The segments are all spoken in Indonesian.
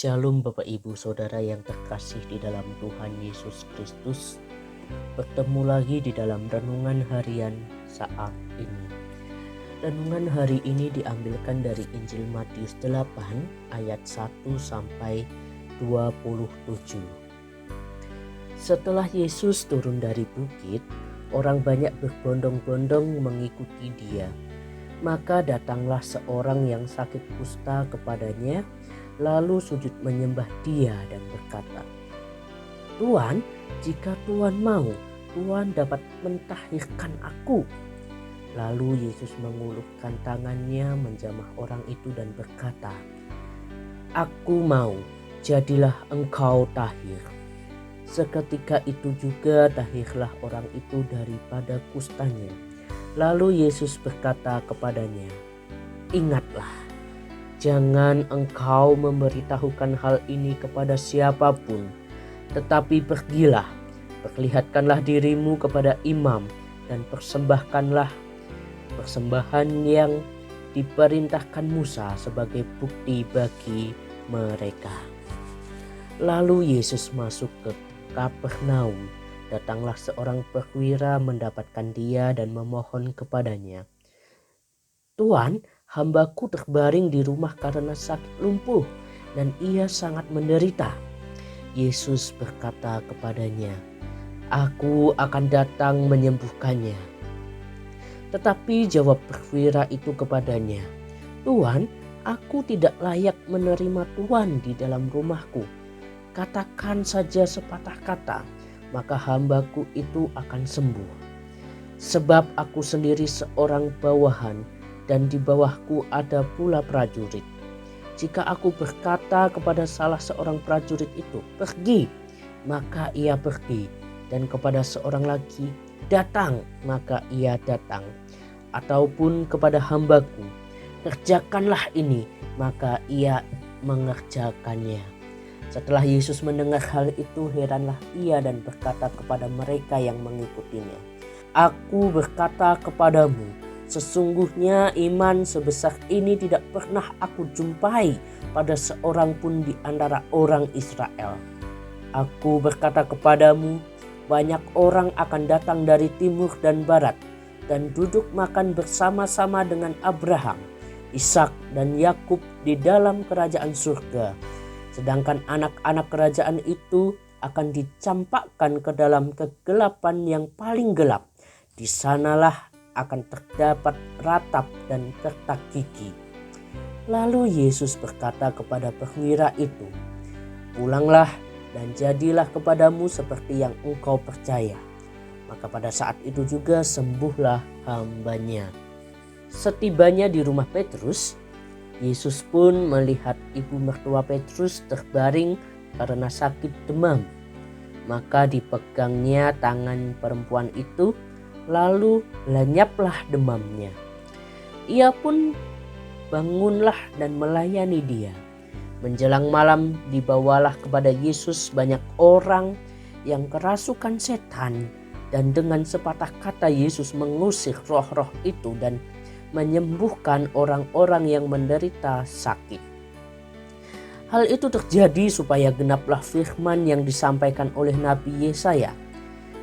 Shalom Bapak Ibu Saudara yang terkasih di dalam Tuhan Yesus Kristus. Bertemu lagi di dalam renungan harian saat ini. Renungan hari ini diambilkan dari Injil Matius 8 ayat 1 sampai 27. Setelah Yesus turun dari bukit, orang banyak berbondong-bondong mengikuti dia. Maka datanglah seorang yang sakit kusta kepadanya, lalu sujud menyembah dia dan berkata, "Tuan, jika Tuan mau, Tuan dapat mentahirkan aku." Lalu Yesus mengulurkan tangannya menjamah orang itu dan berkata, "Aku mau, jadilah engkau tahir." Seketika itu juga tahirlah orang itu daripada kustanya. Lalu Yesus berkata kepadanya, "Ingatlah, jangan engkau memberitahukan hal ini kepada siapapun, tetapi pergilah, perlihatkanlah dirimu kepada imam dan persembahkanlah persembahan yang diperintahkan Musa sebagai bukti bagi mereka." Lalu Yesus masuk ke Kapernaum. Datanglah seorang perwira mendapatkan dia dan memohon kepadanya, "Tuan, hambaku terbaring di rumah karena sakit lumpuh dan ia sangat menderita." Yesus berkata kepadanya, "Aku akan datang menyembuhkannya." Tetapi jawab perwira itu kepadanya, "Tuan, aku tidak layak menerima Tuan di dalam rumahku. Katakan saja sepatah kata, maka hambaku itu akan sembuh. Sebab aku sendiri seorang bawahan dan di bawahku ada pula prajurit. Jika aku berkata kepada salah seorang prajurit itu, 'Pergi,' maka ia pergi, dan kepada seorang lagi, 'Datang,' maka ia datang. Ataupun kepada hambaku, 'Kerjakanlah ini,' maka ia mengerjakannya." Setelah Yesus mendengar hal itu, heranlah ia dan berkata kepada mereka yang mengikutinya, "Aku berkata kepadamu, sesungguhnya iman sebesar ini tidak pernah aku jumpai pada seorang pun di antara orang Israel. Aku berkata kepadamu, banyak orang akan datang dari timur dan barat dan duduk makan bersama-sama dengan Abraham, Ishak dan Yakub di dalam kerajaan surga. Sedangkan anak-anak kerajaan itu akan dicampakkan ke dalam kegelapan yang paling gelap. Di sanalah akan terdapat ratap dan kertak gigi." Lalu Yesus berkata kepada perwira itu, "Pulanglah dan jadilah kepadamu seperti yang engkau percaya." Maka pada saat itu juga sembuhlah hambanya. Setibanya di rumah Petrus, Yesus pun melihat ibu mertua Petrus terbaring karena sakit demam. Maka dipegangnya tangan perempuan itu, lalu lenyaplah demamnya. Ia pun bangunlah dan melayani dia. Menjelang malam dibawalah kepada Yesus banyak orang yang kerasukan setan, dan dengan sepatah kata Yesus mengusir roh-roh itu dan menyembuhkan orang-orang yang menderita sakit. Hal itu terjadi supaya genaplah firman yang disampaikan oleh Nabi Yesaya,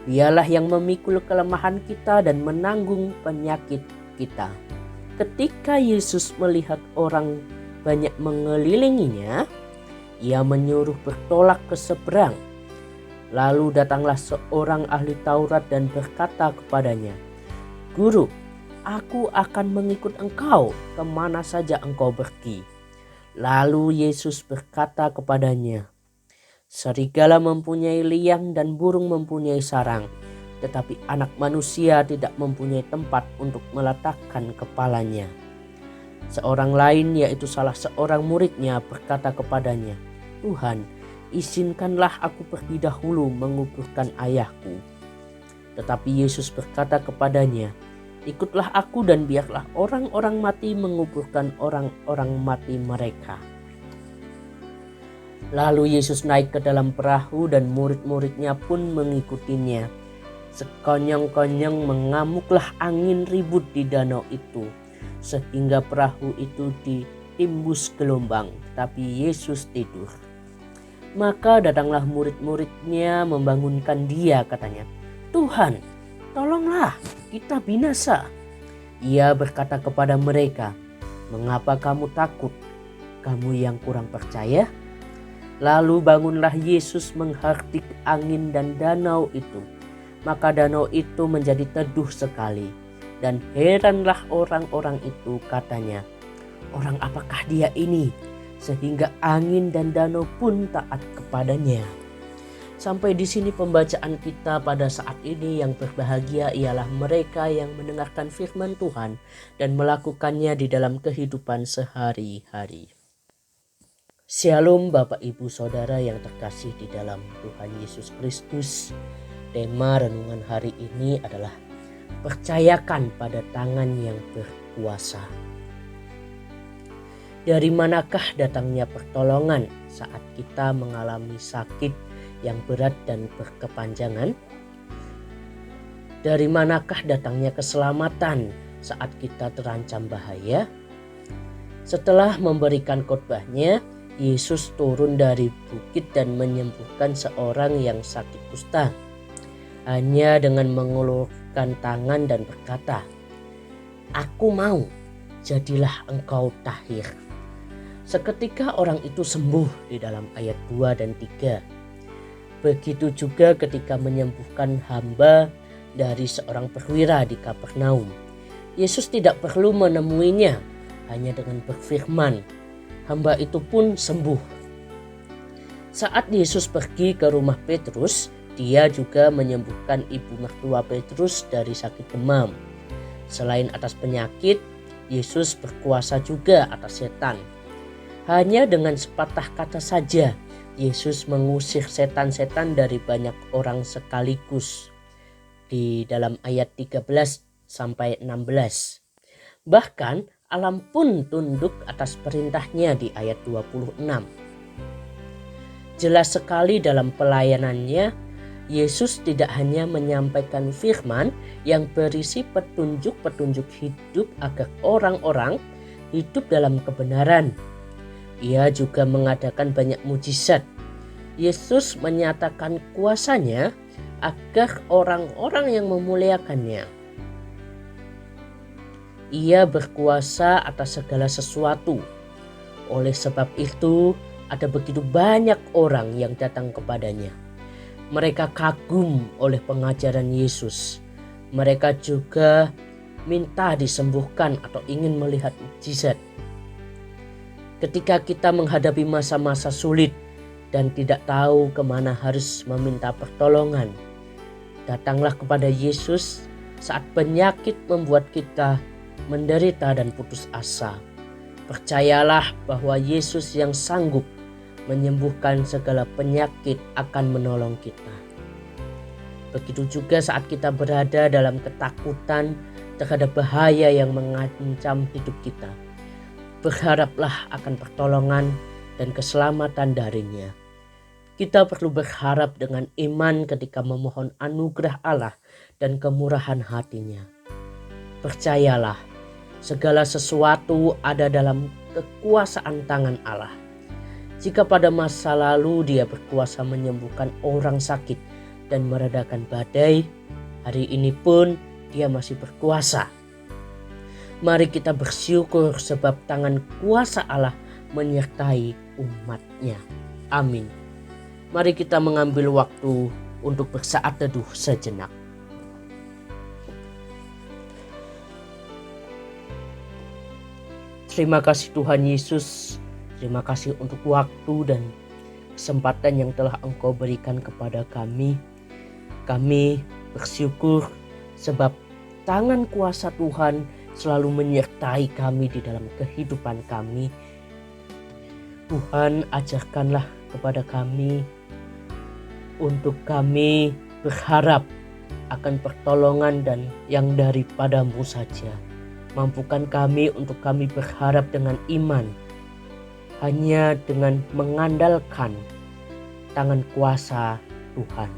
"Dialah yang memikul kelemahan kita dan menanggung penyakit kita." Ketika Yesus melihat orang banyak mengelilinginya, ia menyuruh bertolak ke seberang. Lalu datanglah seorang ahli Taurat dan berkata kepadanya, "Guru, aku akan mengikut engkau kemana saja engkau pergi." Lalu Yesus berkata kepadanya, "Serigala mempunyai liang dan burung mempunyai sarang, tetapi anak manusia tidak mempunyai tempat untuk meletakkan kepalanya." Seorang lain, yaitu salah seorang muridnya, berkata kepadanya, "Tuhan, izinkanlah aku pergi dahulu menguburkan ayahku." Tetapi Yesus berkata kepadanya, "Ikutlah aku dan biarlah orang-orang mati menguburkan orang-orang mati mereka." Lalu Yesus naik ke dalam perahu dan murid-muridnya pun mengikutinya. Sekonyong-konyong mengamuklah angin ribut di danau itu, sehingga perahu itu ditimbus gelombang, tapi Yesus tidur. Maka datanglah murid-muridnya membangunkan dia, katanya, "Tuhan, tolonglah, kita binasa." Ia berkata kepada mereka, "Mengapa kamu takut, kamu yang kurang percaya?" Lalu bangunlah Yesus menghardik angin dan danau itu. Maka danau itu menjadi teduh sekali. Dan heranlah orang-orang itu, katanya, "Orang apakah dia ini, sehingga angin dan danau pun taat kepadanya?" Sampai di sini pembacaan kita pada saat ini. Yang berbahagia ialah mereka yang mendengarkan firman Tuhan dan melakukannya di dalam kehidupan sehari-hari. Shalom Bapak Ibu Saudara yang terkasih di dalam Tuhan Yesus Kristus. Tema renungan hari ini adalah percayakan pada tangan yang berkuasa. Dari manakah datangnya pertolongan saat kita mengalami sakit yang berat dan berkepanjangan? Dari manakah datangnya keselamatan saat kita terancam bahaya? Setelah memberikan khotbahnya, Yesus turun dari bukit dan menyembuhkan seorang yang sakit kusta. Hanya dengan mengulurkan tangan dan berkata, "Aku mau, jadilah engkau tahir." Seketika orang itu sembuh di dalam ayat 2 dan 3. Begitu juga ketika menyembuhkan hamba dari seorang perwira di Kapernaum. Yesus tidak perlu menemuinya, hanya dengan berfirman, hamba itu pun sembuh. Saat Yesus pergi ke rumah Petrus, dia juga menyembuhkan ibu mertua Petrus dari sakit demam. Selain atas penyakit, Yesus berkuasa juga atas setan. Hanya dengan sepatah kata saja, Yesus mengusir setan-setan dari banyak orang sekaligus. Di dalam ayat 13 sampai 16. Bahkan alam pun tunduk atas perintahnya di ayat 26. Jelas sekali dalam pelayanannya, Yesus tidak hanya menyampaikan firman yang berisi petunjuk-petunjuk hidup agar orang-orang hidup dalam kebenaran. Ia juga mengadakan banyak mujizat. Yesus menyatakan kuasanya agar orang-orang yang memuliakannya. Ia berkuasa atas segala sesuatu. Oleh sebab itu, ada begitu banyak orang yang datang kepadanya. Mereka kagum oleh pengajaran Yesus. Mereka juga minta disembuhkan atau ingin melihat mukjizat. Ketika kita menghadapi masa-masa sulit dan tidak tahu kemana harus meminta pertolongan, datanglah kepada Yesus saat penyakit membuat kita menderita dan putus asa. Percayalah bahwa Yesus yang sanggup menyembuhkan segala penyakit akan menolong kita. Begitu juga saat kita berada dalam ketakutan terhadap bahaya yang mengancam hidup kita. Berharaplah akan pertolongan dan keselamatan darinya. Kita perlu berharap dengan iman ketika memohon anugerah Allah dan kemurahan hatinya. Percayalah, segala sesuatu ada dalam kekuasaan tangan Allah. Jika pada masa lalu Dia berkuasa menyembuhkan orang sakit dan meredakan badai, hari ini pun Dia masih berkuasa. Mari kita bersyukur sebab tangan kuasa Allah menyertai umat-Nya. Amin. Mari kita mengambil waktu untuk bersaat teduh sejenak. Terima kasih Tuhan Yesus, terima kasih untuk waktu dan kesempatan yang telah Engkau berikan kepada kami. Kami bersyukur sebab tangan kuasa Tuhan selalu menyertai kami di dalam kehidupan kami. Tuhan, ajarkanlah kepada kami untuk kami berharap akan pertolongan dan yang daripada-Mu saja. Mampukan kami untuk kami berharap dengan iman, hanya dengan mengandalkan tangan kuasa Tuhan.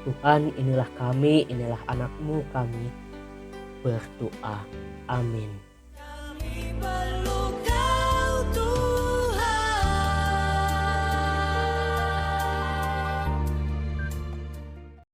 Tuhan, inilah kami, inilah anak-Mu, kami berdoa. Amin.